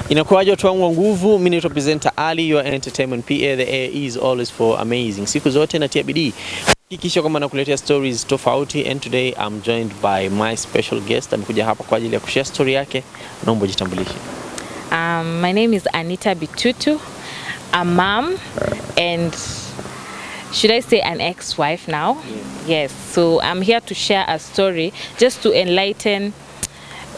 Inakuwaje watu wangu wa nguvu, mimi ni presenter Ali, your entertainment PA, the air is always for amazing. Siku zote natia bidii hakikisha kwamba nakuletea stories tofauti, and today I'm joined by my special guest. Amekuja hapa kwa ajili ya kushare story yake. Naomba jitambulishe. My name is Anita Bitutu. A mom and should I say an ex-wife now? Yes. So I'm here to share a story just to enlighten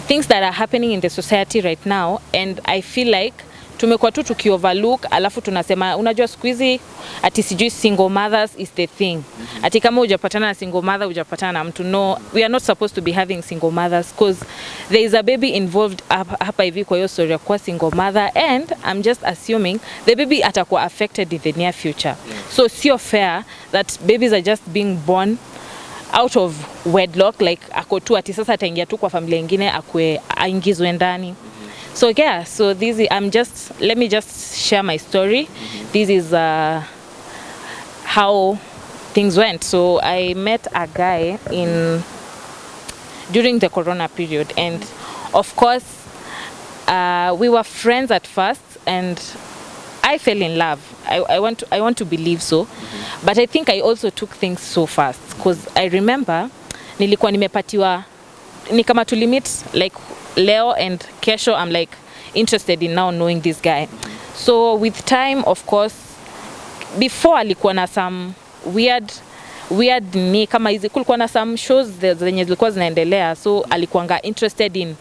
things that are happening in the society right now, and I feel like tumekuwa tu tukioverlook, alafu tunasema unajua siku hizi ati sijui single mothers is the thing. Ati kama hujapatana na single mother hujapatana na mtu. No, we are not supposed to be having single mothers because there is a baby involved hapa hivi kwa hiyo story ya kuwa single mother, and I'm just assuming the baby atakuwa affected in the near future. So sio fair that babies are just being born out of wedlock, like ako tu ati sasa ataingia tu kwa familia nyingine akwe aingizwe ndani. So yeah, so let me just share my story. This is how things went. So I met a guy during the corona period, and of course we were friends at first, and I fell in love. I want to believe so, but I think I also took things so fast because I remember nilikuwa nimepatiwa ni kama to limit like leo and kesho. I'm like interested in now knowing this guy. So with time, of course, before alikuwa na some weird ni kama hizi kulikuwa na some shows zenye zilikuwa zinaendelea, so alikuanga interested in,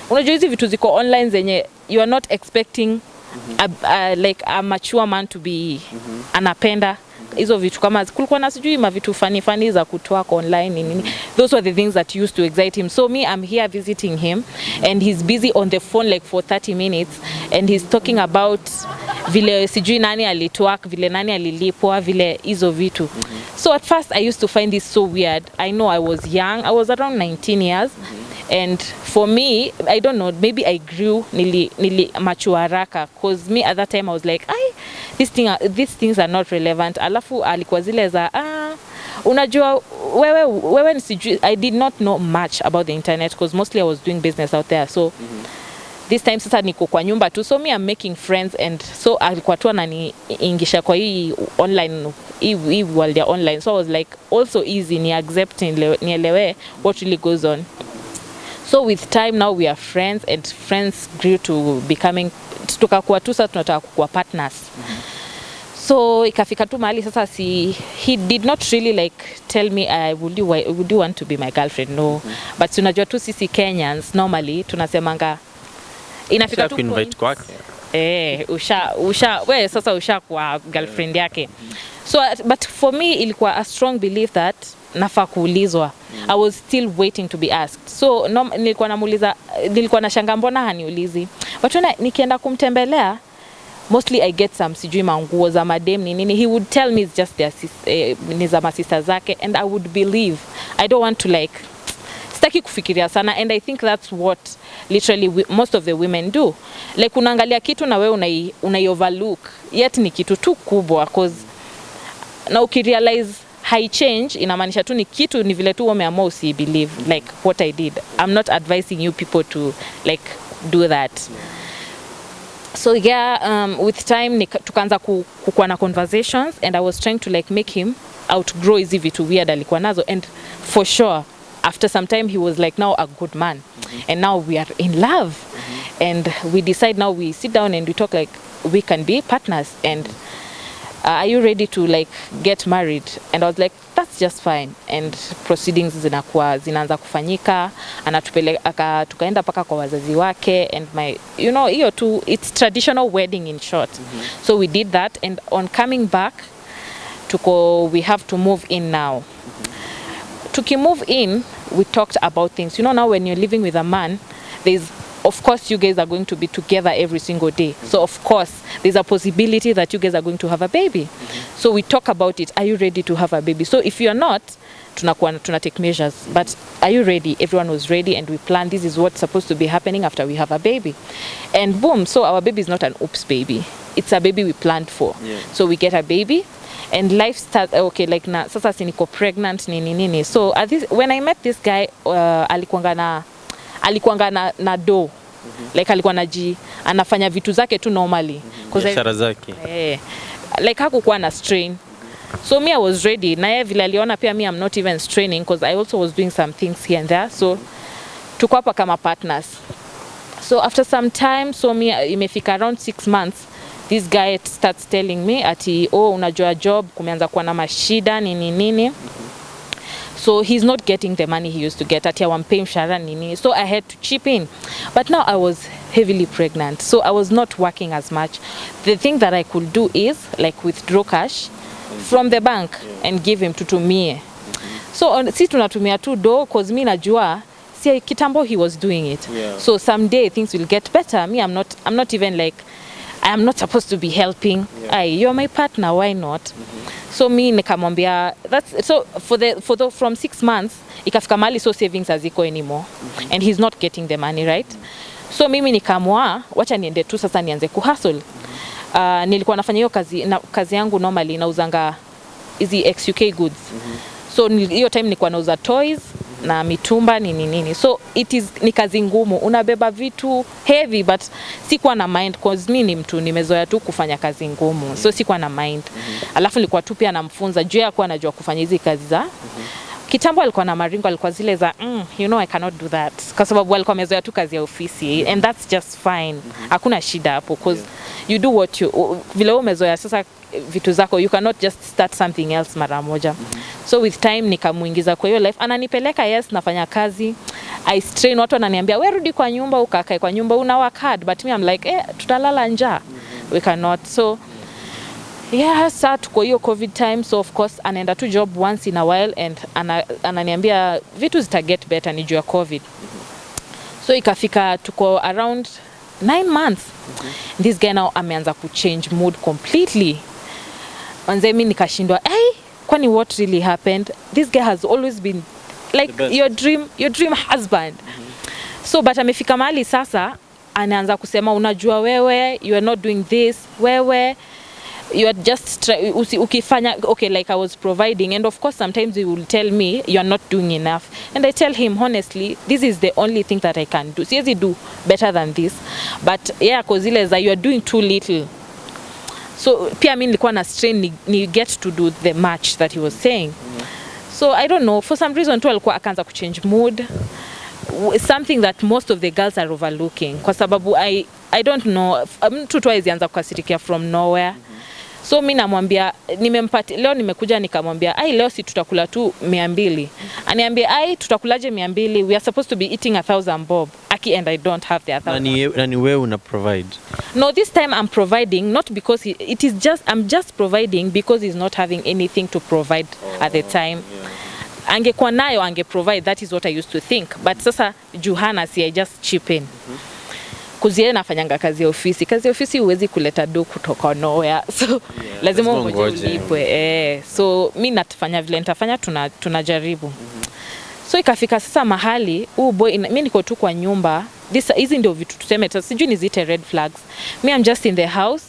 unajua hizi vitu ziko online zenye you are not expecting like a mature man to be anapenda hizo vitu, kama kulikuwa na sijui vitu funny za kutoa online nini. Those were the things that used to excite him. So me, I'm here visiting him, and he's busy on the phone like for 30 minutes, and he's talking about vile sijui nani alitwak, vile nani alilipwa, vile hizo vitu. So at first I used to find this so weird. I know I was young. I was around 19 years. And for me, I don't know, maybe I grew nili mature haraka, because me at that time I was like, these things are not relevant. Alafu alikuwa zile za unajua wewe sijui, I did not know much about the internet because mostly I was doing business out there. So this time sasa niko kwa nyumba tu, so me I'm making friends, and so alikuwa tu ananiingisha kwa hii online, hii world ya online. So I was like also easy ni accept nielewe what really goes on. So with time now we are friends, and friends grew to becoming, tukakuwa tu sasa tunataka kuwa partners. So ikafika tu mahali sasa he did not really like tell me would you want to be my girlfriend. No. But unajua tu sisi Kenyans normally tunasemanga inafika tu invite kwake. Wewe sasa ushakuwa girlfriend yake. So but for me ilikuwa a strong belief that nafaa kuulizwa. I was still waiting to be asked. So nilikuwa nashanga mbona haniulizi. But when nikienda kumtembelea, mostly I get some sijui manguo za madem nini. He would tell me it's just ni za masista zake, and I would believe. I don't want to like sitaki kufikiria sana, and I think that's what literally most of the women do. Like unaangalia kitu na wewe unai overlook, yet ni kitu tu kubwa, cause na ukirealize high change inamaanisha tu ni kitu ni vile tu wameamua usibelieve, like what I did. I'm not advising you people to like do that. So yeah, with time tukaanza kukuwa na conversations, and I was trying to like make him outgrow hizi vitu weird alikuwa nazo, and for sure after some time he was like now a good man. And now we are in love. And we decide now we sit down and we talk like we can be partners, and are you ready to like get married? And I was like, that's just fine. And proceedings zinaanza kufanyika, anatupeleka tukaenda paka kwa wazazi wake, and my hiyo tu, it's traditional wedding in short. So we did that, and on coming back we have to move in now. To move in, we talked about things. Now when you're living with a man, of course you guys are going to be together every single day. So of course there's a possibility that you guys are going to have a baby. So we talk about it. Are you ready to have a baby? So if you're not, tuna take measures. But are you ready? Everyone was ready, and we planned this is what's supposed to be happening after we have a baby. And boom, so our baby is not an oops baby. It's a baby we planned for. Yeah. So we get a baby, and life starts okay, like na sasa siniko pregnant nini. So when I met this guy, alikuanga na do. Like alikuwa anafanya vitu zake tu normally. Biashara zake. Like hakukuwa na strain. So me I was ready. Na yeye vile aliona pia me I'm not even straining because I also was doing some things here and there. So tuko hapa kama partners. So after some time, so me imefika around 6 months, this guy starts telling me ati unajua job kumeanza kuwa na mashida nini. So he's not getting the money he used to get ati awampe mshahara nini. So I had to chip in. But now I was heavily pregnant. So I was not working as much. The thing that I could do is like withdraw cash from the bank and give him tutumie. So si tunatumia tu do cause mi najua see kitambo he was doing it. So someday things will get better. Me I'm not even like I am not supposed to be helping. You're my partner, why not? So me nikamwambia that's so from 6 months ikafika mali so savings haziko anymore and he's not getting the money, right? So mimi nikamwa wacha niende tu sasa nianze kuhustle. Nilikuwa nafanya hiyo kazi yangu normally nauzanga hizi XUK goods. So hiyo time nilikuwa nauza toys na mitumba nini. So ni kazi ngumu, unabeba vitu heavy but sikuwa na mind cause mimi ni mtu nimezoea tu kufanya kazi ngumu. So sikuwa na mind. Alafu nilikuwa tu pia namfunza juu yake anajua kufanya hizi kazi za kitambo alikuwa na maringo alikuwa zile za I cannot do that kwa sababu alikuwa amezoea tu kazi ya ofisi and that's just fine. Hakuna shida hapo cause you do what you vile umezoea sasa vitu zako, you cannot just start something else mara moja. So with time nikamuingiza kwa hiyo life, ananipeleka nafanya kazi, I strain, watu wananiambia wewe rudi kwa nyumba ukakae kwa nyumba una work hard, but me I'm like tutalala njaa, we cannot. So sasa tuko hiyo COVID time, so of course anaenda tu job once in a while and ananiambia vitu zita get better ni juu ya COVID. So ikafika tuko around 9 months. This guy now ameanza kuchange mood completely. Anze mimi nikashindwa, kwani what really happened? This guy has always been like your dream husband. So but amefika mahali sasa anaanza kusema unajua wewe you are not doing this, wewe you are just ukifanya okay, like I was providing, and of course sometimes he will tell me you are not doing enough, and I tell him honestly this is the only thing that I can do. Siwezi do better than this, but cause ile za you are doing too little. So pia mimi nilikuwa na strain ni get to do the match that he was saying. So I don't know, for some reason tu alikuwa akaanza kuchange mood, something that most of the girls are overlooking kwa sababu I don't know, mtu tu aizianza kukasirikia from nowhere. So mimi namwambia leo nimekuja nikamwambia leo si tutakula tu 200. Aniambia tutakulaje 200, we are supposed to be eating 1000 bob. And I don't have the 1000. Na ni wewe una provide? No, this time I'm providing not because I'm just providing because he's not having anything to provide at the time. Angekuwa nayo ange provide, that is what I used to think, but sasa Juhana I just chip in. Kuzie nafanyanga kazi ya ofisi huwezi kuleta do kutoka nowhere, so lazima ungoje ulipwe. So mimi natafanya vile nitafanya, tunajaribu. So ikafika sasa mahali boy mimi niko tu kwa nyumba, hizi ndio vitu tuseme sijui nizite red flags. Me I'm just in the house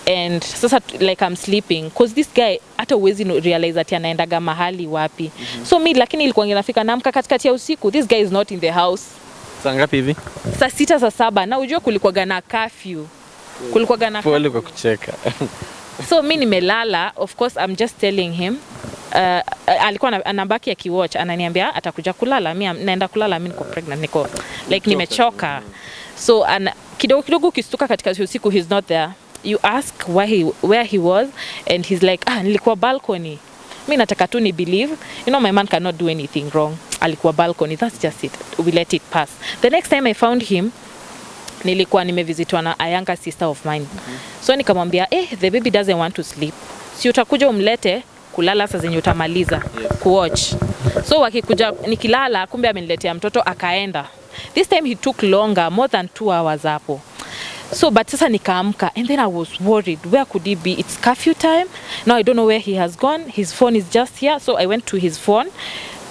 and sasa like I'm sleeping cause this guy hata uwezi realize ati anaendaga mahali wapi. So mimi lakini ilikuwa inafika naamka katikati ya usiku, this guy is not in the house. Saa ngapi hivi? Saa 6 saa 7, na unajua kulikuwa na curfew. Pole kwa kucheka. So mimi nimelala, of course I'm just telling him alikuwa anabaki akiwatch, ananiambia atakuja kulala, mimi naenda kulala, mimi niko pregnant, niko like nimechoka. So kidogo kistuka katika usiku he's not there. You ask where he was and he's like nilikuwa balcony. Mimi nataka tu ni believe, my man cannot do anything wrong. Alikuwa balcony, that's just it. We let it pass. The next time I found him, nilikuwa nimevisitwa na a younger sister of mine. So nikamwambia the baby doesn't want to sleep. Si utakuja umlete kulala saa zenye utamaliza kuwatch. So wakikuja nikilala, kumbe ameniletea mtoto akaenda. This time he took longer, more than 2 hours hapo. So but sasa nikaamka and then I was worried, where could he be? It's curfew time. Now I don't know where he has gone. His phone is just here. So I went to his phone.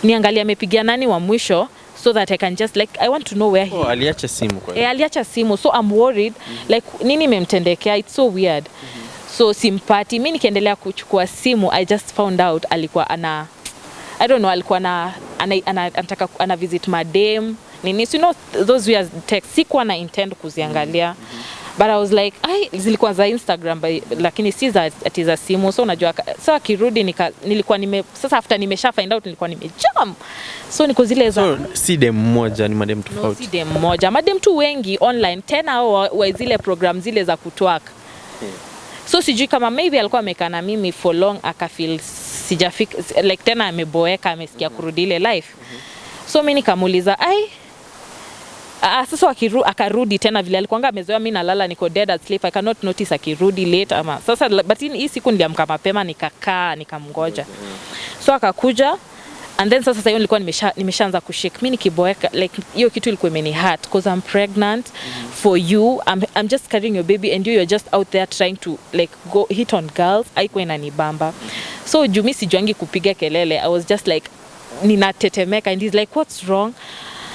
Niangalia amepigia nani wa mwisho so that I can just I want to know where he aliacha simu kwa hiyo. Aliacha simu. So I'm worried like nini memtendekea, it's so weird. So simpati mimi nikiendelea kuchukua simu, I just found out alikuwa I don't know, alikuwa anataka ana visit madam nini, you know those weird text, sikuwa na intend kuziangalia. But I was like, zilikuwa za Instagram lakini si za ati za simu. So unajua sasa kirudi nilikuwa sasa after nimesha find out nilikuwa nimejam. So niko zile za si dem mmoja, ni madem tofauti. No, si dem mmoja, madem tu wengi online tena wa zile program zile za kutwak. So sijui kama maybe alikuwa amekaa na mimi for long akafeel sijafika like tena ameboeka, amesikia kurudi ile life. So mimi nikamuuliza sasa akarudi tena vile alikuwa amezoea mimi nalala niko dead at sleep, I cannot notice akirudi late ama sasa, but hii siku niliamka mapema nikakaa nikamngoja. So akakuja and then sasa hiyo nilikuwa nimeshaanza kushake, mimi nikiboeka like hiyo kitu ilikuwa imeni hurt because I'm pregnant for you, I'm just carrying your baby and you're just out there trying to like go hit on girls. Haikuwa inanibamba. So Jumi sijuangi kupiga kelele, I was just like ninatetemeka and he's like what's wrong?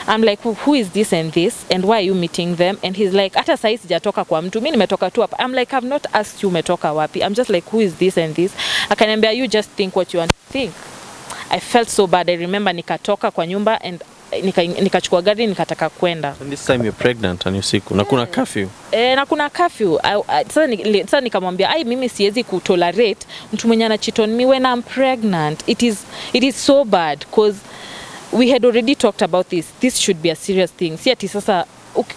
I'm like who is this and this and why are you meeting them? And he's like hata sasa sijatoka kwa mtu, mimi nimetoka tu hapa. I'm like I've not asked you umetoka wapi, I'm just like who is this and this. Akaniambia you just think what you want to think. I felt so bad. I remember nikatoka kwa nyumba and nikachukua gari nikataka kwenda. And this time you're pregnant and usiku na kuna curfew. Na kuna curfew. Sasa nikamwambia mimi siwezi kutolerate mtu mwenye ana cheat on me when I'm pregnant. It is so bad because we had already talked about this. This should be a serious thing. Si ati sasa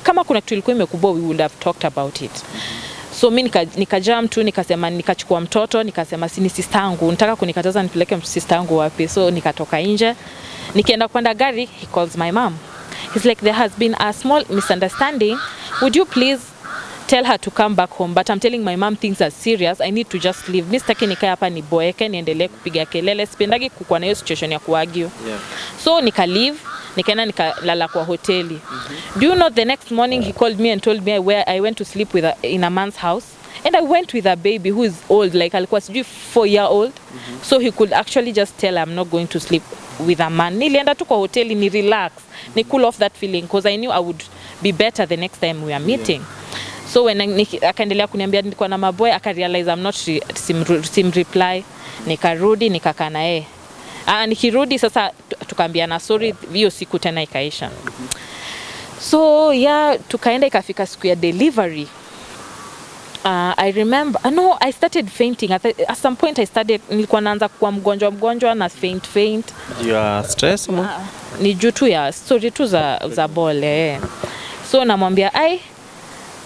kama kuna kitu ilikuwa imekubwa we would have talked about it. So mimi nikajam tu nikasema nikachukua mtoto nikasema si ni sister yangu, nataka kunikataza nipeleke sister yangu wapi. So nikatoka nje nikaenda kwenda gari, he calls my mom. He's like there has been a small misunderstanding, would you please tell her to come back home? But I'm telling my mom things are serious, I need to just leave. Mimi sitaki nikae hapa niboeke niendelee kupiga kelele, sipendagi kukua na hiyo situation ya kuargue. So nika leave, nikaenda nikalala kwa hoteli. Do you know the next morning he called me and told me where I went to sleep in a man's house, and I went with a baby who is old, like alikuwa sijui 4-year-old. So he could actually just tell I'm not going to sleep with a man. Nilienda tu kwa hoteli ni relax, ni cool off that feeling because I knew I would be better the next time we are meeting. So when akaendelea kuniambia nilikuwa na maboy, akarealize I'm not sim reply, nikarudi nikakaa na yeye. Nikirudi sasa tukaambiana sorry, hiyo siku tena ikaisha. So yeah, tukaenda ikafika siku ya delivery. I remember I started fainting at some point. Nilikuwa naanza kuwa mgonjwa na faint. You are stress mo? Ni juu tu ya story tu za bole. So namwambia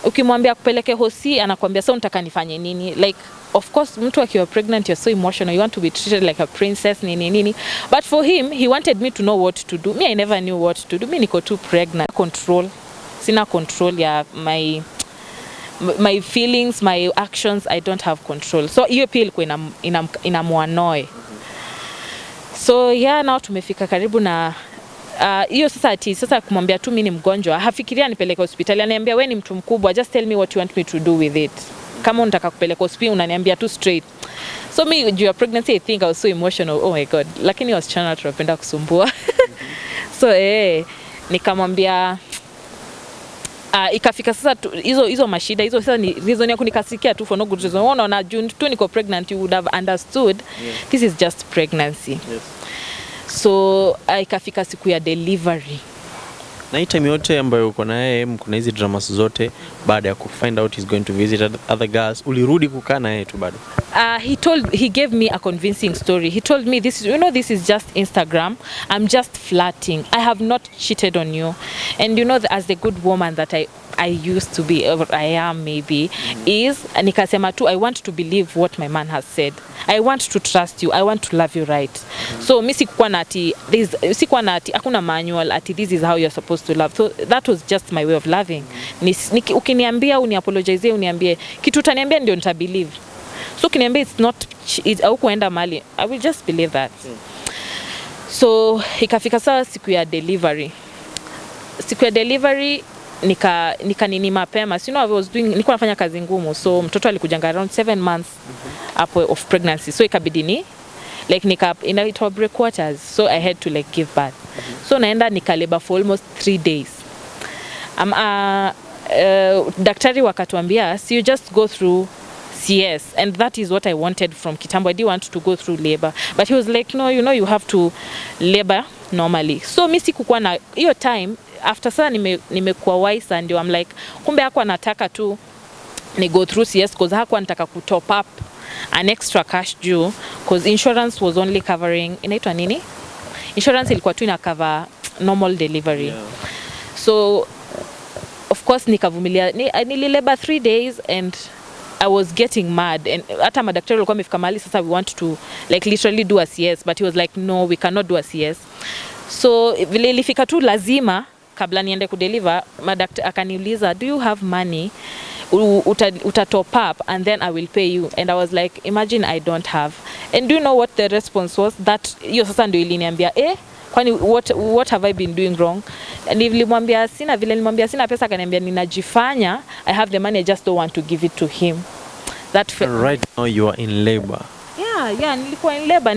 ukimwambia kupeleke hosi anakuambia sasa unataka nifanye nini? Like of course mtu akiwa pregnant you're so emotional, you want to be treated like a princess nini. But for him he wanted me to know what to do. Me I never knew what to do. Me niko too pregnant. Sina control ya my feelings, my actions, I don't have control. So hiyo pia ilikuwa inamuannoy. So yeah, now tumefika karibu na hiyo sasa kumwambia tu mimi ni mgonjwa, hafikiria nipeleke hospitali, ananiambia wewe ni mtu mkubwa, just tell me what you want me to do with it. Kama unataka kupeleka hospitali unaniambia tu straight. So me during your pregnancy I think I was so emotional, oh my god, lakini wasichana tunapenda kusumbua. So nikamwambia ikafika sasa hizo mashida hizo sasa ni reason ya kunikasikia tu for no good reason. Unaona June tu niko pregnant, you would have understood this is just pregnancy. So ikafika siku ya delivery. Na hii time yote ambayo uko naye kuna hizi dramas zote, baada ya kufind out he's going to visit other girls, ulirudi kukaa naye tu bado? He gave me a convincing story. He told me this is just Instagram. I'm just flirting. I have not cheated on you. And as the good woman that I used to be, or I am maybe, is nikasema tu I want to believe what my man has said. I want to trust you. I want to love you right. So mimi sikuwa na ati hakuna manual ati this is how you're supposed to love. So that was just my way of loving. Ukiniambia uniapologize, uniambie kitu utaniambia ndio nitabelieve. So ukiniambia it's au kuenda mali, I will just believe that. So ikafika saa siku ya delivery. Siku ya delivery nika nini mapema. I was doing, nilikuwa nafanya kazi ngumu. So mtoto alikujanga around 7 months of pregnancy. So ikabidi inaitwa break quarters. So I had to give birth. So naenda nikaleba for almost 3 days. Daktari wakatuambia, so you just go through CS, and that is what I wanted from kitambo. I didn't want to go through labor, but he was like, no, you have to labor normally. So mimi sikukuwa na hiyo time, after sana nimekuwa wise ndio I'm like kumbe hakuwa nataka tu ni go through CS because hakuwa nataka ku top up an extra cash due because insurance was only covering inaitwa nini, insurance ilikuwa tu ina cover normal delivery. So of course nikavumilia, nilileba 3 days and I was getting mad, and hata madaktari walikuwa wamefika mahali sasa we want to like literally do a CS, but he was like no, we cannot do a CS. So vile ilifika tu lazima kabla niende kudeliver, madaktari akaniuliza do you have money, uta top up and then I will pay you, and I was like imagine I don't have. And do you know what the response was? That hiyo sasa ndio iliniambia kwani what have I been doing wrong? And nilimwambia sina pesa, akaniambia ninajifanya I have the money, I just don't want to give it to him. Right now you are in labor. Yeah, nilikuwa in labor,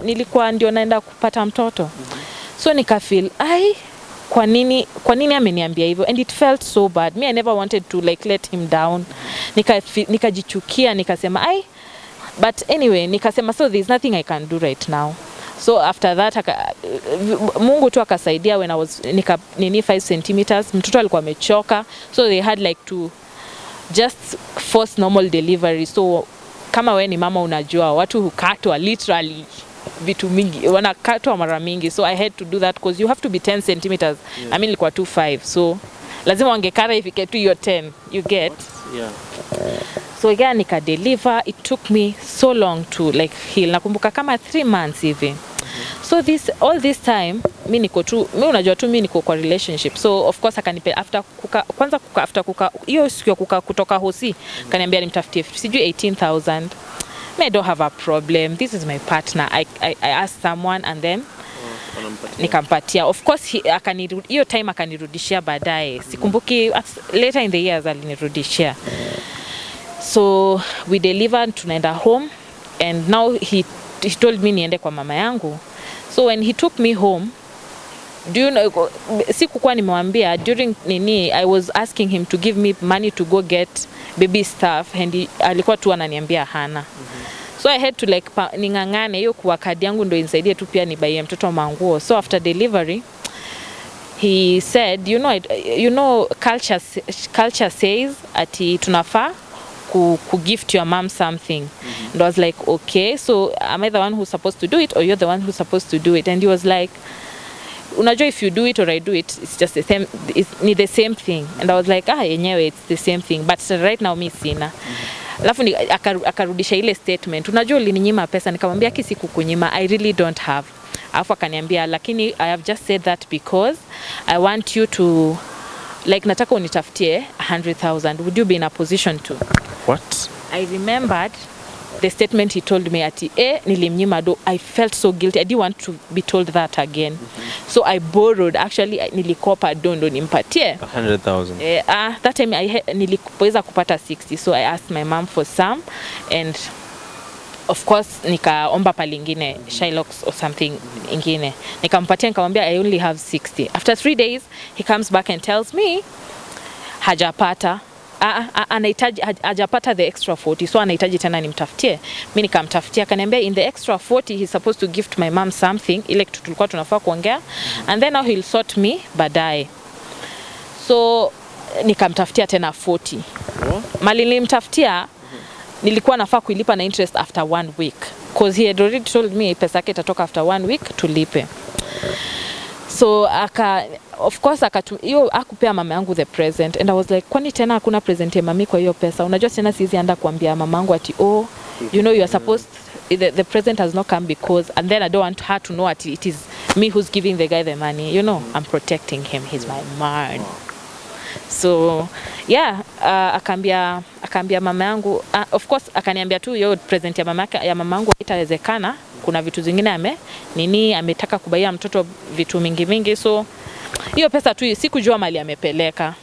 nilikuwa ndio naenda kupata mtoto. So nikafeel kwa nini ameniambia hivyo, and it felt so bad. Me, I never wanted to like let him down. Nikajichukia, nikasema but anyway nikasema so there's nothing I can do right now. So after that Mungu tu akasaidia, when I was 5 centimeters mtoto alikuwa amechoka, so they had like to just force normal delivery. So kama wewe ni mama unajua watu hukatwa literally vitu mingi, wanakatwa mara mingi, so I had to do that because you have to be 10 centimeters. I mean ilikuwa 5, so lazima wangekara ifike tu hiyo 10, you get. So again nika deliver, it took me so long to like heal, nakumbuka kama 3 months hivi. So all this time mimi unajua tu mimi niko kwa relationship, so of course akanipe after kuka hiyo siku ya kuka kutoka hosi, kaniambia nimtafutie sijui 18,000. I don't have a problem, this is my partner. I asked someone and then nikampatia. Of course hiyo time akanirudishia baadaye, sikumbuki, later in the years alinirudishia. So we delivered, tunaenda home, and now he told me niende kwa mama yangu. So when he took me home, do you know, sikukuwa nimemwambia during I was asking him to give me money to go get baby stuff, and alikuwa tu ananiambia hana. So I had to like ningangane hiyo kwa kadi yangu ndio inisaidie tu pia nibaie mtoto manguo. So after delivery he said you know culture says ati tunafaa ku gift your mom something. And I was like okay, so am I the one who's supposed to do it or you're the one who's supposed to do it? And he was like unajua if you do it or I do it, it's just the same, it's the same thing. And I was like yenyewe it's the same thing, but right now mimi sina. Alafu akarudisha ile statement, unajua ulininyima pesa, nikamwambia kisi kukunyima, I really don't have. Alafu akaniambia lakini I have just said that because I want you to like nataka unitafutie 100,000, would you be in a position to? What? I remembered the statement he told me ati nilimnyima do. I felt so guilty, I didn't want to be told that again. So I borrowed, actually nilikopa ndo nimpatie 100,000. That time nilipoweza kupata 60, so I asked my mom for some, and of course nikaomba palingine Shylocks or something ingine, nikampatia, nikamwambia I only have 60. After 3 days he comes back and tells me hajapata anahitaji, hajapata the extra 40, so anahitaji tena nimtafutie. Mimi nikamtafutia, akaniambia in the extra 40 he's supposed to gift my mom something, ile kitu tulikuwa tunafaa kuongea, and then now he'll sort me baadaye. So nikamtafutia tena 40. Mali nilimtafutia nilikuwa nafaa kuilipa na interest after 1 week, because he had already told me pesa yake itatoka after 1 week tulipe. So of course hiyo akupea mama yangu the present, and I was like kwani tena hakuna present ya mami kwa hiyo pesa? Unajua tena siwezi anda kuambia mama yangu ati you know you are supposed the present has not come because, and then I don't want her to know ati it is me who's giving the guy the money, you know, I'm protecting him, he's my man. So yeah, akaambia mama yangu, of course akaniambia tu hiyo present ya mama yangu haitawezekana, kuna vitu zingine ametaka kubaia mtoto vitu mingi, so hiyo pesa tu sikujua mali amepeleka.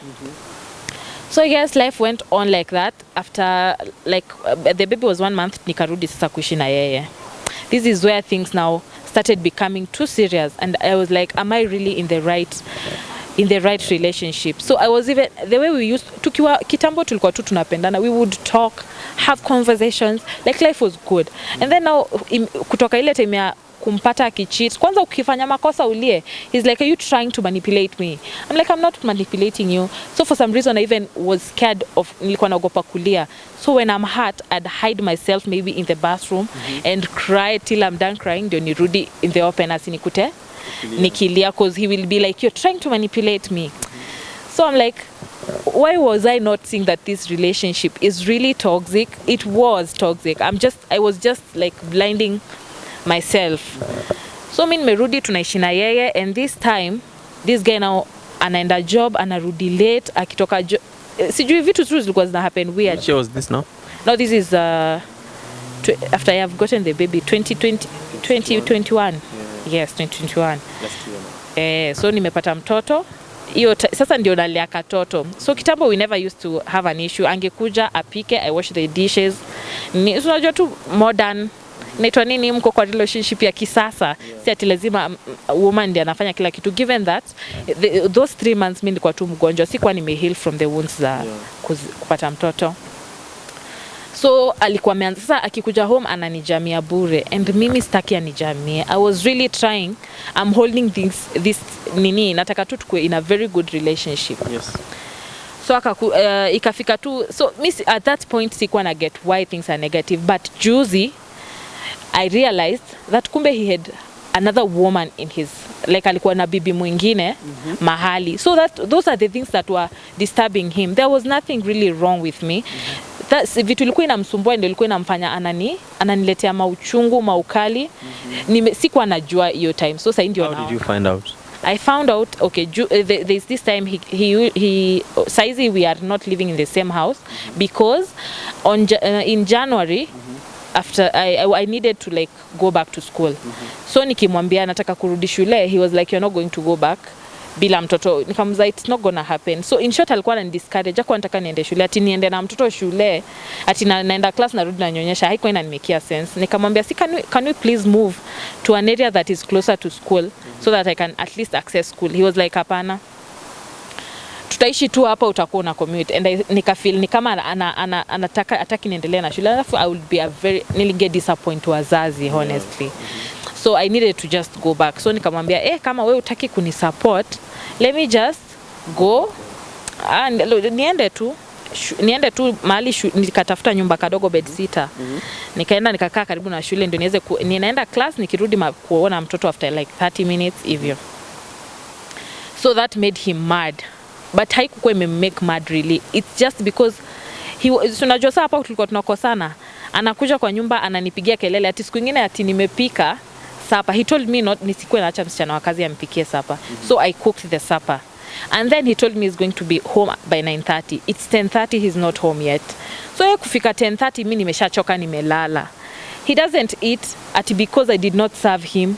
So yes, life went on like that. After like the baby was 1 month, nikarudi sasa kuishi na yeye. This is where things now started becoming too serious, and I was like, am I really in the right relationship? So I was even the way we used tukiwa kitambo tulikuwa tu tunapendana, we would talk, have conversations, like life was good. And then now kutoka ile time ya kumpata akicheat. Kwanza ukifanya makosa ulie. He's like, are you trying to manipulate me? I'm like, I'm not manipulating you. So for some reason I even was scared of, nilikuwa naogopa kulia. So when I'm hurt, I'd hide myself maybe in the bathroom and cry till I'm done crying. Ndio nirudi in the open asinikute nikilia, cause he will be like, you're trying to manipulate me. So I'm like, why was I not seeing that this relationship is really toxic? It was toxic. I was just like blinding myself. So mimi nimerudi tunaishi na yeye, and this time this guy now anaenda job, anarudi late, akitoka sijui vitu tu zilikuwa zina happen weird. Which year was this now? No, this is after I have gotten the baby, 2021. Yes, 2021. So nimepata mtoto. Hiyo sasa ndio nalia katoto. So kitambo we never used to have an issue. Angekuja apike, I wash the dishes. Unajua tu modern, inaitwa nini, mko kwa relationship ya kisasa. Si ati lazima woman ndiye anafanya kila kitu. Given that those 3 months mimi nilikuwa tu mgonjwa, sikuwa nimeheal from the wounds za kupata mtoto. So alikuwa ameanza sasa, akikuja home ananijamia bure, and mimi sitaki anijamie. I was really trying. I'm holding this nini, nataka tu tukue in a very good relationship. Yes. So ikafika tu, so miss at that point sikuwa na get why things are negative, but juzi I realized that kumbe he had another woman in his, like alikuwa na bibi mwingine mahali. So those are the things that were disturbing him. There was nothing really wrong with me. Vitu ilikuwa inamsumbua ndio ilikuwa inamfanya ananiletea mauchungu, maukali. Sikuwa najua hiyo time. So sasa ndio now. How did you find out? I found out, okay, there's this time he saizi we are not living in the same house because in January after I needed to like go back to school. So nikimwambia nataka kurudi shule, he was like, you're not going to go back bila mtoto. Nikamwambia it's not gonna happen. So in short alikuwa anani-discourage, kwa nataka niende shule, ati niende na mtoto shule, ati naenda class narudi nanyonyesha. Haiko inanimekia sense. Nikamwambia can we please move to an area that is closer to school so that I can at least access school. He was like, hapana, tutaishi tu hapa, utakuwa na commute. And nikafeel ni kama anataka ataki niendelee na shule, alafu I would be nilinge disappoint wazazi honestly. So I needed to just go back. So nikamwambia kama wewe utaki kunisupport, let me just go and niende tu mahali nikatafuta nyumba kadogo bedsitter. Nikaenda nikakaa karibu na shule ndio niweze ninaenda class, nikirudi kuona mtoto after like 30 minutes hivyo. So that made him mad. But haikuwa make mad really. It's just because unajua sasa hapa tulikuwa tunakosana. Anakuja kwa nyumba ananipigia kelele ati siku nyingine ati nimepika supper. He told me not nisikuwe naacha msichana wa kazi ampikie supper. So I cooked the supper. And then he told me he's going to be home by 9:30. It's 10:30, he's not home yet. So kufika 10:30 mimi nimeshachoka, nimelala. He doesn't eat ati because I did not serve him.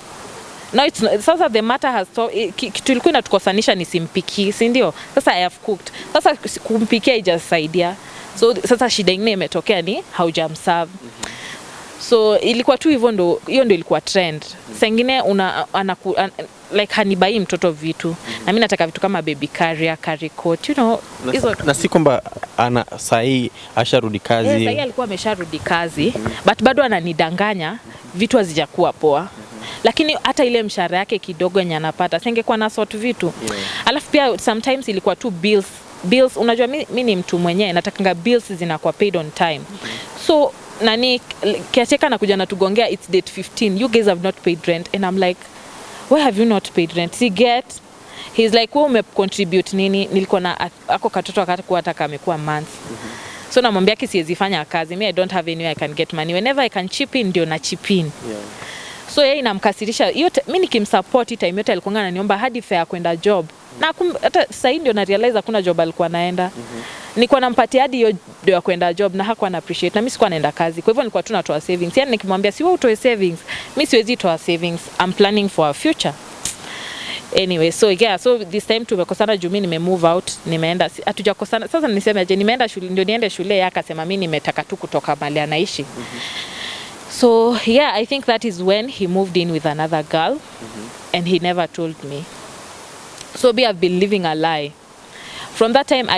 Now it's not, sasa the matter has kitu ilikuwa inatukosanisha nisimpikie, si ndio? Sasa I have cooked. Sasa kumpikia haijasaidia. So sasa shida nyingine imetokea ni haujamserve. So ilikuwa tu hivyo, hiyo ndio ilikuwa trend. Sengine like hanibai mtoto vitu. Na mimi nataka vitu kama baby carrier, carry coat, you know. Na si kwamba sahi asharudi kazi. Sahi alikuwa amesharudi kazi, but bado ananidanganya vitu hazijakuwa poa. Lakini hata ile mshahara yake kidogo yenye anapata singekuwa na sort vitu. Alafu pia sometimes ilikuwa tu bills, unajua mimi ni mtu mwenyewe natakanga bills zinakuwa paid on time. So nani kiacheka na kuja natugongea, it's date 15, you guys have not paid rent, and I'm like, why have you not paid rent? He's like, wewe umecontribute nini? Nilikuwa na ako katoto akatakuwa ataka amekuwa month. So namwambia siwezi fanya kazi, I don't have anywhere I can get money, whenever I can chip in ndio na chip in. So yeye inamkasirisha. Mimi nikimsupport time yote alikuwa ananiomba hadi fare kwenda job. Na hata sasa ndio na realize hakuna job alikuwa anaenda. Nilikuwa nampatia hadi hiyo ndio ya kwenda job na hakuwa na appreciate, na mimi sikuwa naenda kazi. Kwa hivyo nilikuwa tu natoa savings. Yaani nikimwambia si wewe utoe savings, mimi siwezi toa savings. I'm planning for a future. Anyway, so this time tumekosana juu mimi nimemove out, nimeenda, hatujakosana. Sasa niseme aje, nimeenda shule, ndio niende shule, yeye akasema mimi nimetaka tu kutoka mahali anaishi. So yeah, I think that is when he moved in with another girl, and he never told me. So I've been living a lie. From that time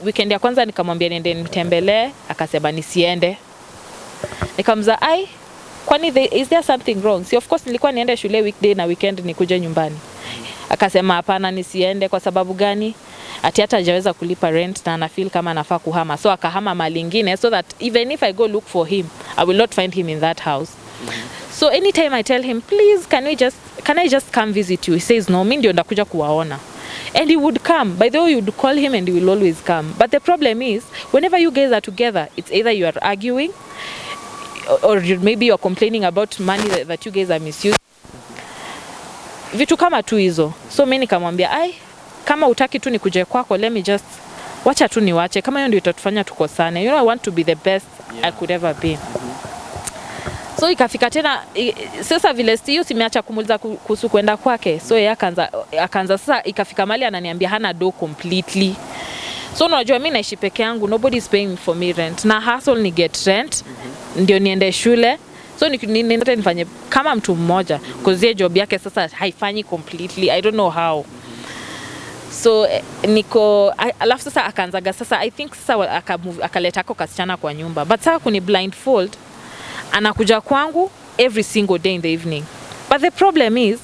weekend ya kwanza nikamwambia niende nitembelee, akasema nisiende. Nikamza kwani is there something wrong? Si of course nilikuwa niende shule weekday na weekend nikuje nyumbani. Akasema hapana, nisiende. Kwa sababu gani? Ati hata hajaweza kulipa rent na ana feel kama anafaa kuhama, so akahama mali ingine, so that even if I go look for him, I will not find him in that house. So anytime I tell him, please, can I just come visit you? He says no, mimi ndio ndakuja kuwaona. And he would come. By the way, you would call him and he will always come. But the problem is, whenever you guys are together, it's either you are arguing or maybe you are complaining about money that you guys are misusing. Vitu kama tu hizo. So mimi nikamwambia, kama utaki tu nikuje kwako, let me just wacha tu niwache. Kama hiyo ndio itatufanya tukosane. You know, I want to be the best I could ever be. So ikafika tena sasa vile hiyo simeacha kumuliza kuhusu kwenda kwake. So yeye akaanza sasa, ikafika mali ananiambia hana do completely. So unajua mimi naishi peke yangu, nobody is paying for me rent. Na hustle ni get rent ndio niende shule. So nifanye kama mtu mmoja because ye job yake sasa haifanyi completely. I don't know how. So alafu sasa akaanzaga sasa, I think sasa akaleta kwa kasichana kwa nyumba. But sasa kuni blindfold, anakuja kwangu every single day in the evening. But the problem is,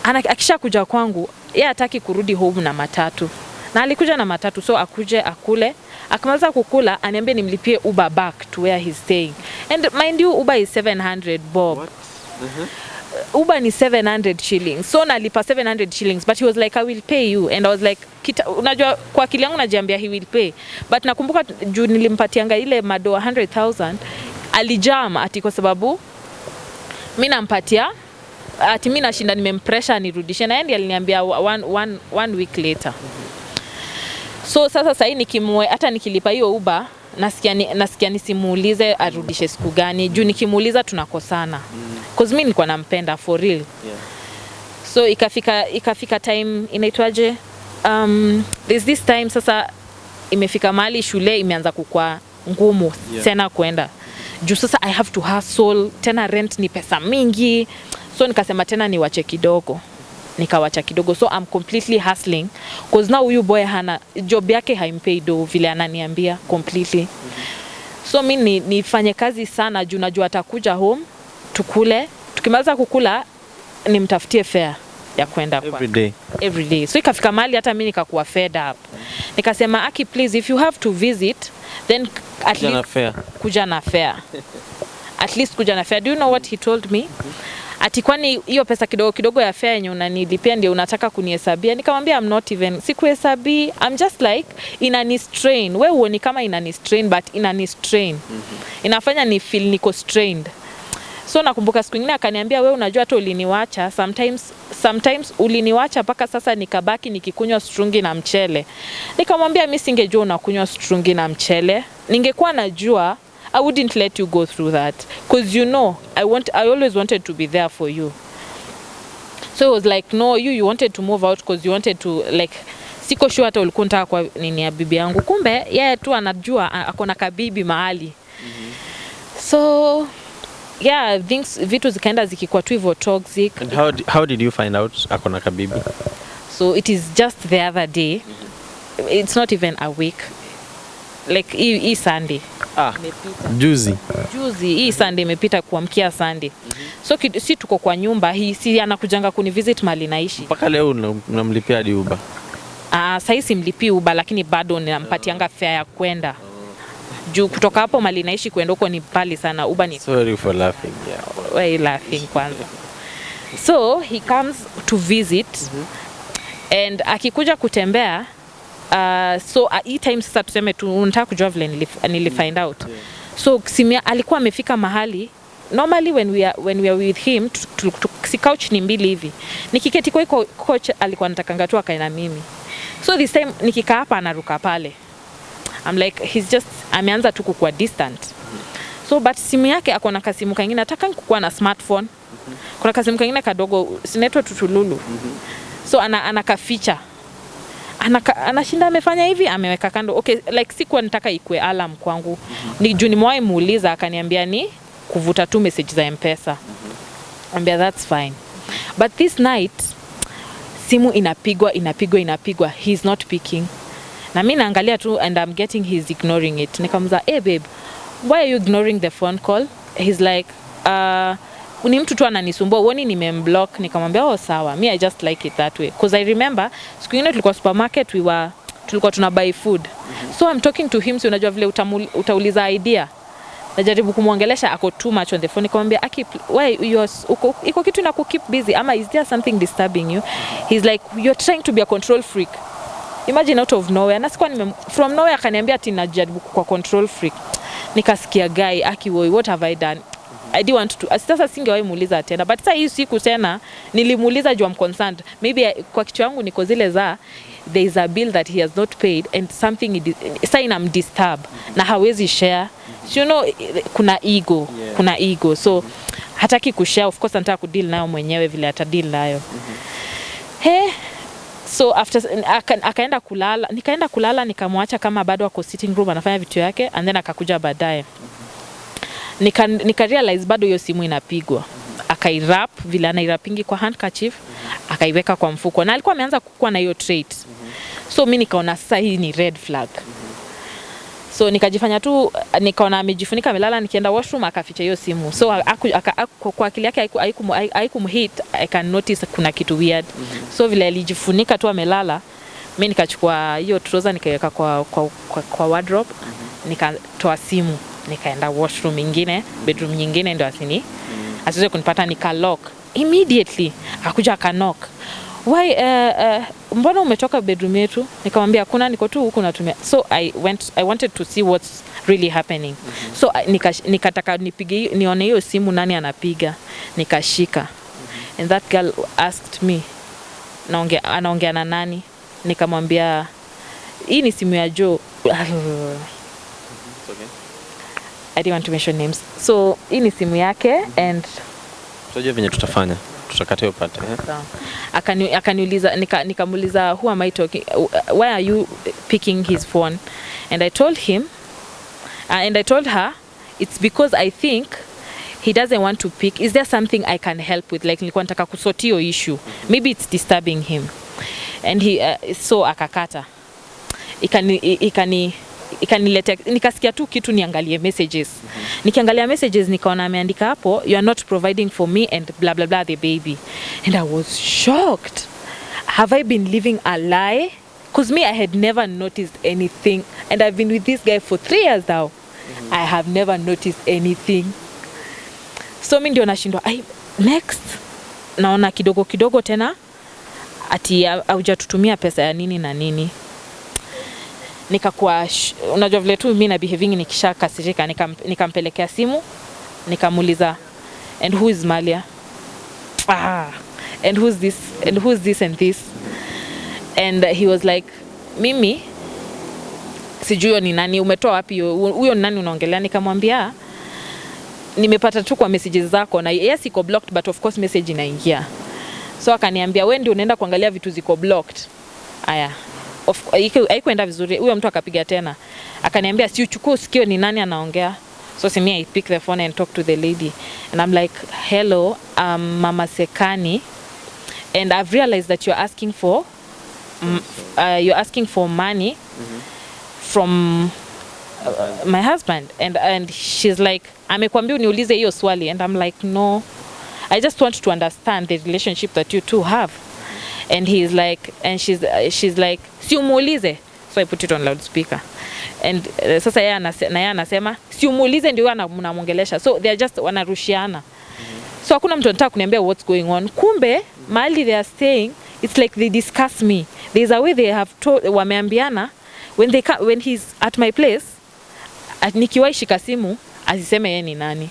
akisha kuja kwangu, yeye hataki kurudi home na matatu. Na alikuja na matatu, so akuje akule. Akimaliza kukula, aniambie nimlipie Uber back to where he's staying. And mind you, Uber is 700 bob. What? Uber ni 700 shillings. So nalipa 700 shillings, but he was like, I will pay you. And I was like, unajua kwa akili yangu najiambia he will pay. But nakumbuka juu nilimpatianga ile mado 100,000, alijama ati kwa sababu mimi nampatia ati mimi nashinda nimempressure nirudishe, na yeye aliniambia one week later. So sasa hata nikilipa hiyo Uber nasikia nisimuulize arudishe siku gani, juu nikimuuliza tunakosana. Cause mimi nilikuwa nampenda for real. So ikafika time inaitwaje, there's this time sasa imefika mahali shule imeanza kukua ngumu tena kwenda. Juu sasa I have to hustle, tena rent ni pesa mingi. So nikasema tena niwache kidogo. Nikawacha kidogo. So I'm completely hustling because now huyu boy hana job yake haimpei do vile ananiambia completely. So mimi nifanye kazi sana juu najua atakuja home tukule. Tukimaliza kukula nimtafutie fare ya kwenda kwa every day. So ikafika mahali hata mimi nikakuwa fed up. Nikasema Aki, please, if you have to visit, then at least kuja na fare. At least kuja na fare. Do you know what he told me? Ati kwani hiyo pesa kidogo ya fare yenye unanilipia ndio unataka kunihesabia? Nikamwambia I'm not even sikuhesabi. I'm just like inanistrain. Wewe uone kama inanistrain, but inanistrain. Inafanya ni feel niko strained. So nakumbuka siku nyingine akaniambia, wewe unajua hata uliniwacha sometimes uliniwacha mpaka sasa nikabaki nikikunywa strungi na mchele. Nikamwambia mimi singejua unakunywa strungi na mchele. Ningekuwa najua I wouldn't let you go through that, because you know I always wanted to be there for you. So it was like, no, you wanted to move out because you wanted to, like, siko sure hata ulikuwa unataka kwa nini ya bibi yangu, kumbe yeye tu anajua akona kabibi mahali. So yeah, vitu zikaenda zikikuwa tu hivyo toxic. And how did you find out akona kabibi? So it is just the other day. It's not even a week. Like hii Sunday. Juzi hii Sunday imepita kuamkia Sunday. So si tuko kwa nyumba, si anakujanga kunivisit mali naishi. Mpaka leo unamlipia hadi Uber? Sasa simlipi Uber, lakini bado ninampatianga fare ya kwenda. Juu kutoka hapo mali naishi kwenda huko ni pali sana. Uber ni Sorry for laughing. Yeah. Why are you laughing kwanza? So he comes to visit and akikuja kutembea. So hii time sasa tuseme tu unataka kujua vile nilifind out. So Simia alikuwa amefika mahali. Normally when we are with him si couch ni mbili hivi. Nikiketi kwa coach alikuwa anatakanga tu akae na mimi. So this time nikikaa hapa anaruka pale. I'm like, he's just ameanza tu kukua distant. So but simu yake akona kasimu kingine, nataka kukua na smartphone. Kuna kasimu kingine kadogo sinaitwa tutululu. So anakaficha. Anashinda amefanya hivi, ameweka kando. Okay, like sikuwa nataka ikue alarm kwangu. Ni juu nimewahi muuliza akaniambia ni kuvuta tu message za M-Pesa. Ambia that's fine. But this night simu inapigwa, he's not picking. Na mimi naangalia tu and I'm getting he's ignoring it. Nikamza, "Hey babe, why are you ignoring the phone call?" He's like, ni mtu tu ananisumbua, uoni nimemblock. Nikamwambia oh sawa, me I just like it that way, because I remember siku nyingine tulikuwa supermarket, tulikuwa tuna buy food. So I'm talking to him, so unajua vile utauliza idea, najaribu kumwongelesha, ako too much on the phone. Nikamwambia why iko kitu ina keep busy, ama is there something disturbing you? He's like, you're trying to be a control freak. Imagine out of nowhere, na sikuwa from nowhere akaniambia ati najaribu kwa control freak. Nikasikia guy what have I done? I didn't want to. Sasa singewahi muuliza tena, but sasa hii siku tena nilimuuliza juu I'm concerned. Maybe kwa kichwa yangu niko zile za there is a bill that he has not paid and something I'm disturbed na hawezi share. So, you know, kuna ego. So hataki kushare, of course anataka kudeal nayo mwenyewe vile atadeal nayo. So after akaenda kulala, nikaenda kulala, nikamwacha kama bado ako sitting room anafanya vitu yake, and then akakuja baadaye. Nika realize bado hiyo simu inapigwa. Akairap vile anairapingi kwa handkerchief, akaiweka kwa mfuko, na alikuwa ameanza kukua na hiyo trait. So mimi nikaona sasa hii ni red flag. So nikajifanya tu, nikaona amejifunika amelala, nikienda washroom akaficha hiyo simu. So kwa akili yake haikumhit, I can notice kuna kitu weird. So vile alijifunika tu amelala, mimi nikachukua hiyo trouser nikaweka kwa wardrobe, nikatoa simu, nikaenda washroom nyingine, bedroom nyingine, ndio asiweze kunipata. Nikalock immediately, akakuja akanock. Why mbona umetoka bedroom yetu? Nikamwambia kuna niko tu huku natumia. So I wanted to see what's really happening. So nikataka nipige nione hiyo simu nani anapiga. Nikashika. And that girl asked me, anaongea na nani? Nikamwambia hii ni simu ya Joe. Okay. I didn't want to mention names. So hii ni simu yake, and tunajua venye tutafanya. Tutakata hiyo part. Akaniuliza, nikamuuliza who am I talking, why are you picking his phone? And I told him, and I told her it's because I think he doesn't want to pick. Is there something I can help with? Like nilikuwa nataka kusort hiyo issue, maybe it's disturbing him. And he so akakata. Ikaniletea, nikasikia tu kitu niangalie messages. Nikiangalia messages nikaona ameandika hapo, you are not providing for me and blah blah blah the baby. And I was shocked. Have I been living a lie? Because me, I had never noticed anything, and I've been with this guy for 3 years now. I have never noticed anything. So mimi ndio nashindwa, next naona kidogo tena ati haujatutumia pesa ya nini na nini. Nikakuwa, unajua vile tu mimi na behaving nikishakasirika, nikampelekea simu, nikamuuliza, and who is Malia? And who's this? And who's this and this? And he was like, mimi sijui ni nani, umetoa wapi huyo nani unaongelea? Nikamwambia nimepata tu kwa messages zako, na yes iko blocked, but of course message inaingia. So akaniambia wewe ndio unaenda kuangalia vitu ziko blocked. Aya, haikuenda vizuri. Huyo mtu akapiga tena, akaniambia si uchukue usikio ni nani anaongea. So me, I pick the phone and talk to the lady, and I'm like, hello, Mama Sekani, and I've realized that you're asking for money from my husband, and she's like, amekwambia uniulize hiyo swali, and I'm like, no, I just want to understand the relationship that you two have. And he's like, and she's like, si umuulize. So I put it on loudspeaker, and sasa yeye anasema si umuulize ndio anamuongelesha. So they are just wanarushiana. So hakuna mtu anataka kuniambia what's going on. Kumbe mahali they are staying, it's like they discuss me. There's a way they have told, wameambiana when he's at my place, nikiwahi shika simu asiseme yeye ni nani.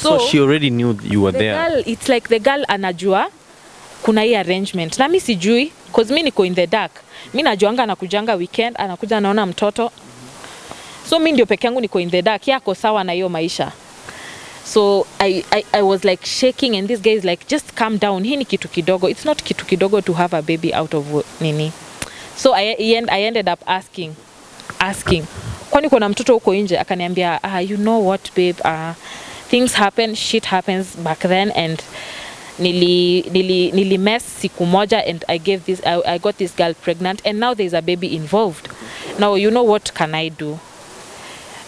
So she already knew you were there. Girl, it's like the girl anajua kuna hii arrangement, na mimi sijui, cause mimi niko in the dark. Mimi najuanga anakujanga weekend, anakuja anaona mtoto. So mimi ndio peke yangu niko in the dark, yako sawa na hiyo maisha. So I was like shaking, and this guy is like, just calm down, hii ni kitu kidogo. It's not kitu kidogo to have a baby out of nini. So I ended up asking kwani kuna mtoto huko nje? Akaniambia, you know what babe, things happen, shit happens back then, and nili mess siku moja, and I got this girl pregnant, and now there's a baby involved. Now you know what can I do?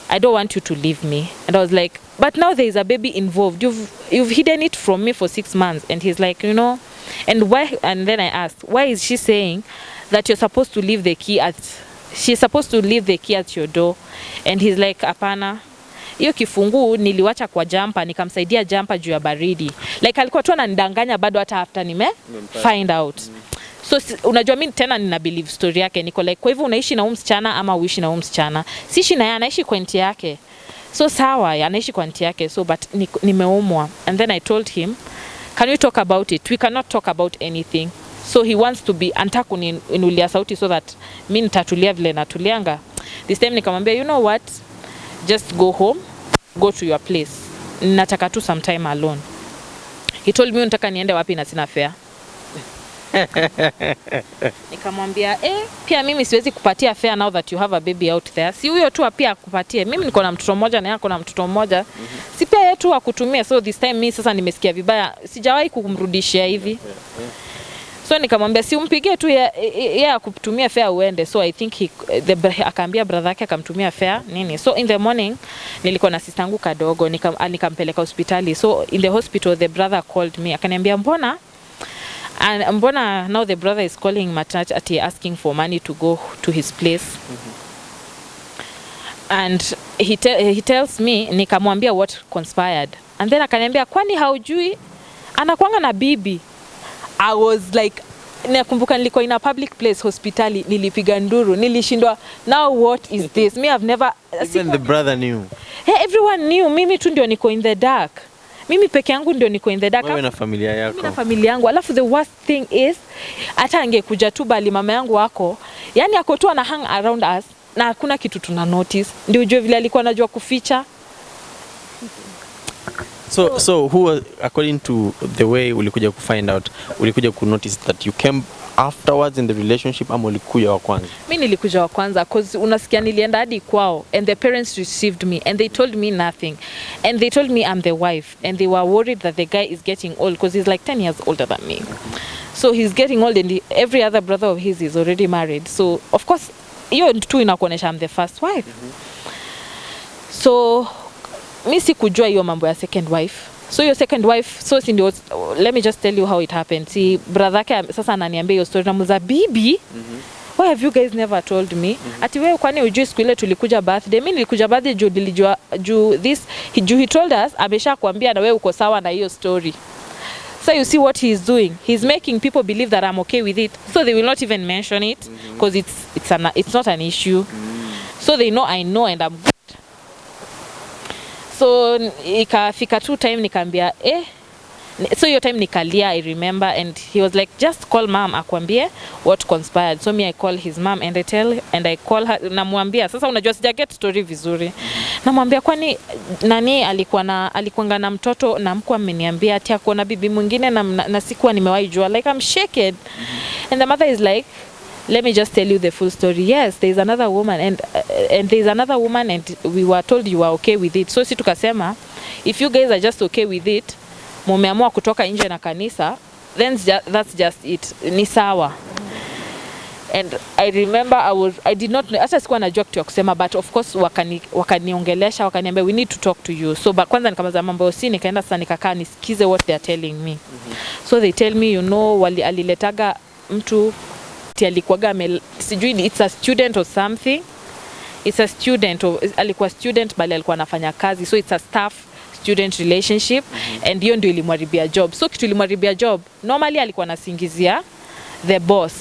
I don't want you to leave me. And I was like, but now there is a baby involved. You've hidden it from me for 6 months. And he's like, you know, and why? And then I asked, why is she saying that you're supposed to leave the key at, she's supposed to leave the key at your door? And he's like, apana, hiyo kifungu niliwacha kwa jumper, nikamsaidia jumper juu ya baridi. Like alikuwa tu ananidanganya bado hata after find out. So unajua mimi tena nina believe story yake, niko like, kwa hivyo unaishi na msichana ama uishi na msichana? Siishi na yeye, anaishi kwa aunti yake. So sawa, anaishi kwa aunti yake. So but nimeumwa. And then I told him, can we talk about it? We cannot talk about anything. So he wants to be, anataka kuniinulia sauti so that mimi nitatulia vile natulianga. This time nikamwambia, you know what? Just go home, go to your place. Nataka tu some time alone. He told me unataka niende wapi na sina fare. Nikamwambia pia mimi siwezi kupatia fare now that you have a baby out there. Si huyo tu pia akupatie. Mimi niko na mtoto mmoja na yeye ako na mtoto mmoja. Si pia yeye tu akutumie. So this time mimi sasa nimesikia vibaya. Sijawahi kumrudishia hivi. So nikamwambia si umpigie tu yeye akutumia fare uende. So I think akaambia brother yake akamtumia fare nini. So in the morning nilikuwa na sister yangu kadogo nikampeleka hospitali. So in the hospital the brother called me. Akaniambia mbona now the brother is calling maternity asking for money to go to his place. And he tells me, nikamwambia what conspired. And then akaniambia kwani haujui anakuanga na bibi. I was like, nakumbuka nilikuwa in a public place hospitali, nilipiga nduru, nilishindwa. Now what is this? Me I've never even the brother knew. Hey, everyone knew. Mimi tu ndio niko in the dark. Mimi peke yangu ndio niko in the dark. Wewe na familia yako. Mimi na familia yangu. Alafu the worst thing is hata angekuja tu bali mama yangu wako. Yani ako tu ana hang around us na hakuna kitu tuna notice. Ndio ujue vile alikuwa anajua kuficha. So who, according to the way ulikuja ku find out, ulikuja ku notice that you came afterwards in the relationship ama ulikuja wa kwanza? Mimi nilikuja wa kwanza cause unasikia nilienda hadi kwao and the parents received me and they told me nothing. And they told me I'm the wife and they were worried that the guy is getting old because he's like 10 years older than me. So he's getting old and every other brother of his is already married. So of course hiyo tu inakuonesha I'm the first wife. So mimi sikujua hiyo mambo ya second wife. So your second wife, so ndio, let me just tell you how it happened. See, brother yake sasa ananiambia hiyo story na muza bibi. Why have you guys never told me? Ati wewe kwani ujui siku ile tulikuja birthday? Mimi nilikuja birthday juu nilijua he told us amesha kuambia na wewe uko sawa na hiyo story. So you see what he is doing. He's making people believe that I'm okay with it. So they will not even mention it because it's not an issue. So they know I know and I'm good. So ikafika tu time nikaambia so your time nikalia, I remember, and he was like just call mom akwambie what conspired. So me I call his mom and I call her namwambia sasa unajua sija get story vizuri. Namwambia kwani nani alikuanga na mtoto na mkuu ameniambia ati akuona bibi mwingine na sikuwa nimewahi jua, like I'm shaken. And the mother is like, let me just tell you the full story. Yes, there is another woman and there is another woman and we were told you are okay with it. So si tukasema if you guys are just okay with it, mumeamua kutoka nje na kanisa, then that's just it. Ni sawa. And I remember I did not know, hata sikuwa najua kitu ya kusema, but of course wakaniongelesha wakaniambia we need to talk to you. So kwanza nikamaza mambo si nikaenda sasa nikakaa nisikize what they are telling me. So they tell me, you know, aliletaga mtu alikuwaga sijui it's a student or something. It's a student or alikuwa student bali alikuwa anafanya kazi, so it's a staff student relationship. And hiyo ndio ilimharibia job. So kitu ilimharibia job normally alikuwa anasingizia the boss.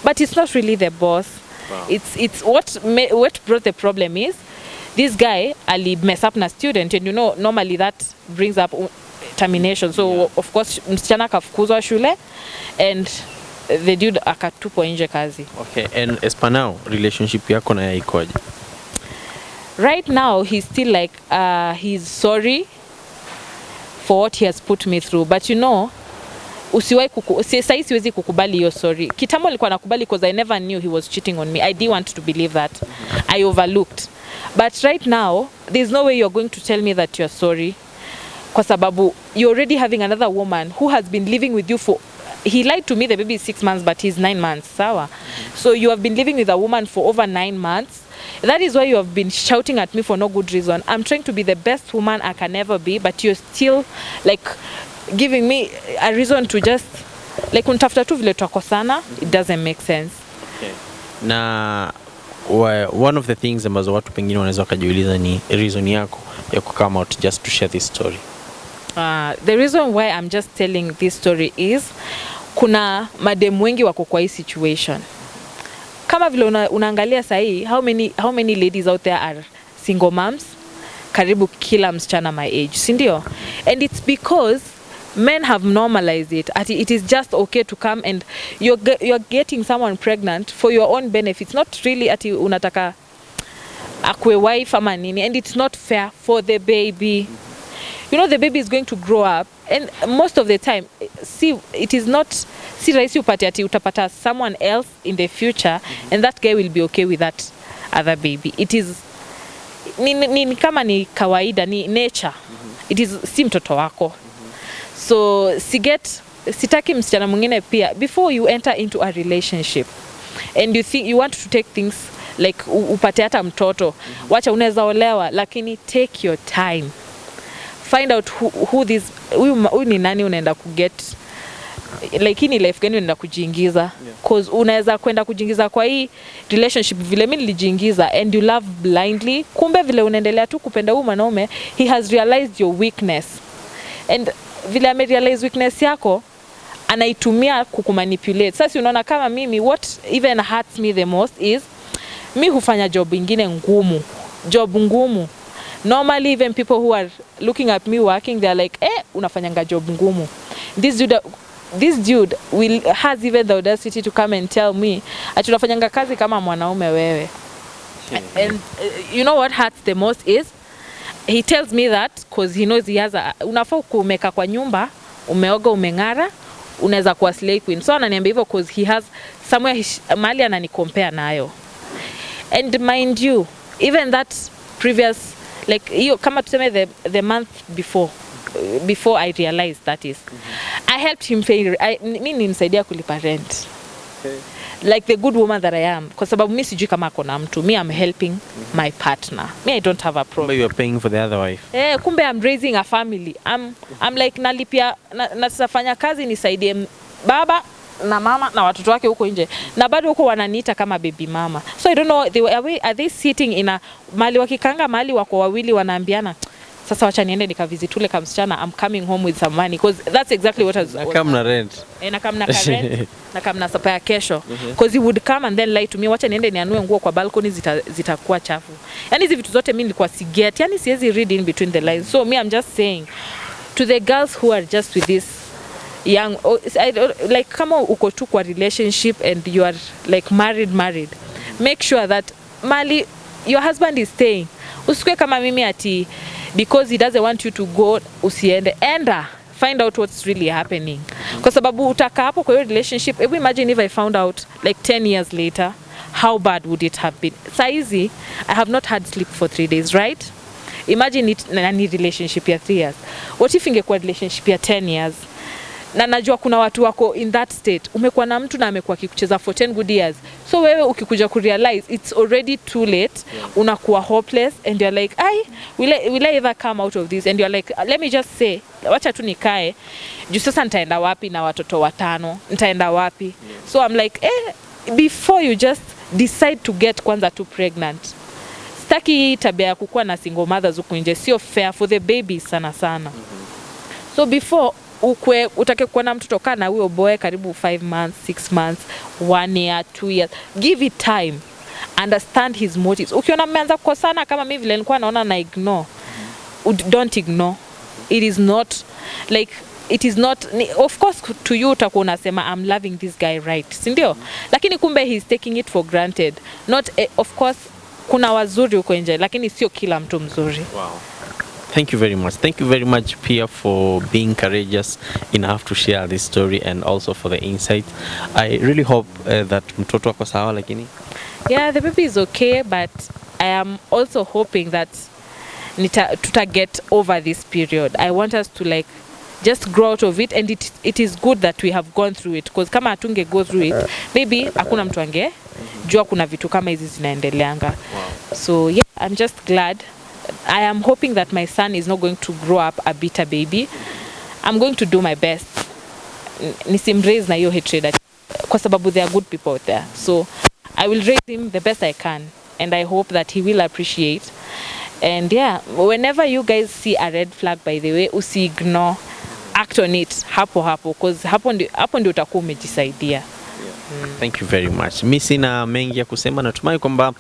But it's not really the boss. Wow. It's what brought the problem is this guy ali mess up na student, and you know normally that brings up termination. So of course msichana akafukuzwa shule and the dude akatupwa nje kazi. Okay, and as per now relationship yako na yeye ikoje? Right now he's still like he's sorry for what he has put me through, but you know usiwahi sasa siwezi kukubali hiyo sorry. Kitambo alikuwa nakubali because I never knew he was cheating on me. I didn't want to believe that. I overlooked. But right now there's no way you're going to tell me that you're sorry kwa sababu you're already having another woman who has been living with you for, he lied to me the baby is 6 months but he's 9 months, sawa. So you have been living with a woman for over 9 months that is why you have been shouting at me for no good reason. I'm trying to be the best woman I can ever be, but you're still like giving me a reason to just like untafuta tu vile tutakosana. It doesn't make sense. Okay. Na one of the things ambazo watu pengine wanaweza kujiuliza ni reason yako ya come out just to share this story. The reason why I'm just telling this story is kuna madem wengi wako kwa hii situation. Kama vile unaangalia sahi, how many ladies out there are single moms? Karibu kila msichana my age, si ndio? And it's because men have normalized it. It is just okay to come and you're getting someone pregnant for your own benefits, not really ati unataka akwe wife ama nini, and it's not fair for the baby. You know, the baby is going to grow up, and most of the time, it is not rahisi upate ati utapata someone else in the future, and that guy will be okay with that other baby. It is ni kama ni kawaida, ni nature. It is si mtoto wako. So sitaki msichana mwingine pia, before you enter into a relationship and you think you want to take things like upate hata mtoto, wacha unaweza olewa, lakini take your time. Find out who this huyu ni nani unaenda kuget, like ni life gani unaenda kujiingiza, cause unaweza kwenda kujiingiza kwa hii relationship vile mimi nilijiingiza and you love blindly, kumbe vile unaendelea tu kupenda huyu mwanaume, he has realized your weakness, and vile amerealize weakness yako anaitumia kukumanipulate. Sasa unaona kama mimi, what even hurts me the most is mi hufanya job ingine ngumu. Normally even people who are looking at me working, they are like, unafanyanga job ngumu. This dude has even the audacity to come and tell me ati unafanyanga kazi kama mwanaume wewe. And you know what hurts the most is he tells me that because he knows he has unafaa kumeka kwa nyumba, umeoga, umengara, unaweza kuwa slay queen. So ananiambia hivyo because he has somewhere mali ananicompare nayo. And mind you, even that previous, like hiyo kama tuseme the month before I realized that is, I helped him pay, mimi nimsaidia kulipa rent. Okay. Like the good woman that I am, kwa sababu mimi sijui kama kuna mtu, me I'm helping my partner. Me I don't have a problem. But you are paying for the other wife. Kumbe I'm raising a family. I'm like nalipia nasafanya kazi nisaidie baba na mama na watoto wake huko nje, na bado huko wananiita kama baby mama. So I don't know, are they sitting in a mali wakikanga mali wako wawili wanaambiana, sasa wacha niende nikavisit ule kamsichana, I'm coming home with some money, because that's exactly what has come na rent. Na come na rent na come na supply kesho, because he would come and then lie to me, wacha niende nianue nguo kwa balcony zitakuwa chafu. Yani hizi vitu zote mimi nilikuwa siget, yani siwezi read in between the lines. So me I'm just saying to the girls who are just with this young, like kama uko tu kwa relationship and you are like married, make sure that mali your husband is staying. Usikwe kama mimi ati because he doesn't want you to go usiende, enda find out what's really happening, kwa sababu utaka hapo kwa your relationship. Imagine if I found out like 10 years later, how bad would it have been? Saizi I have not had sleep for 3 days, right? Imagine it nani relationship ya 3 years. What if ingekuwa relationship ya 10 years? Na najua kuna watu wako in that state, umekuwa na mtu na amekuwa akikucheza for 10 good years, so wewe ukikuja kurealize it's already too late, unakuwa hopeless and you're like, will I ever come out of this? And you're like, let me just say, wacha tu nikae juu sasa nitaenda wapi na watoto 5, nitaenda wapi? So I'm like, before you just decide to get kwanza too pregnant, staki tabia ya kukua na single mothers huko nje, sio fair for the baby sana. So before utake kuwa na mtoto kana huyo boy karibu 5 months, 6 months, 1 year, 2 years, give it time, understand his motives. Ukiona mmeanza kukosana kama mimi vile nilikuwa naona na ignore, don't ignore. It is not like, it is not, of course to you utakuwa unasema I'm loving this guy, right, si ndio? Lakini kumbe he's taking it for granted. Not of course kuna wazuri huko nje, lakini sio kila mtu mzuri. Wow. Thank you very much. Thank you very much, Pia, for being courageous enough to share this story and also for the insight. I really hope that mtoto wako sawa lakini. Yeah, the baby is okay, but I am also hoping that tuta get over this period. I want us to like just grow out of it, and it is good that we have gone through it, because kama atunge go through it, maybe hakuna mtu ange jua kuna vitu kama hizi zinaendeleanga. Wow. So yeah, I'm just glad. I am hoping that my son is not going to grow up a bitter baby. I'm going to do my best nisimraise na hiyo hatred kwa sababu there are good people out there. So I will raise him the best I can, and I hope that he will appreciate. And yeah, whenever you guys see a red flag, by the way, usi-ignore, act on it hapo because hapo ndio utakuwa umejisaidia. Thank you very much. Mimi sina mengi ya kusema, natumai kwamba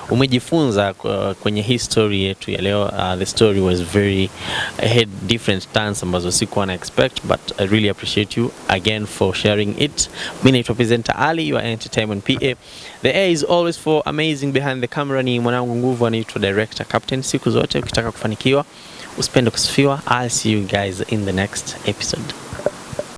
umejifunza kwenye hii story yetu ya leo. The story was very had different turns ambazo sikuwa na expect, but I really appreciate you again for sharing it. Mimi naitwa presenter Ali, your entertainment PA. The air is always for amazing. Behind the camera ni mwanangu nguvu, anaitwa director Captain. Siku zote ukitaka kufanikiwa usipende kusifiwa. I'll see you guys in the next episode.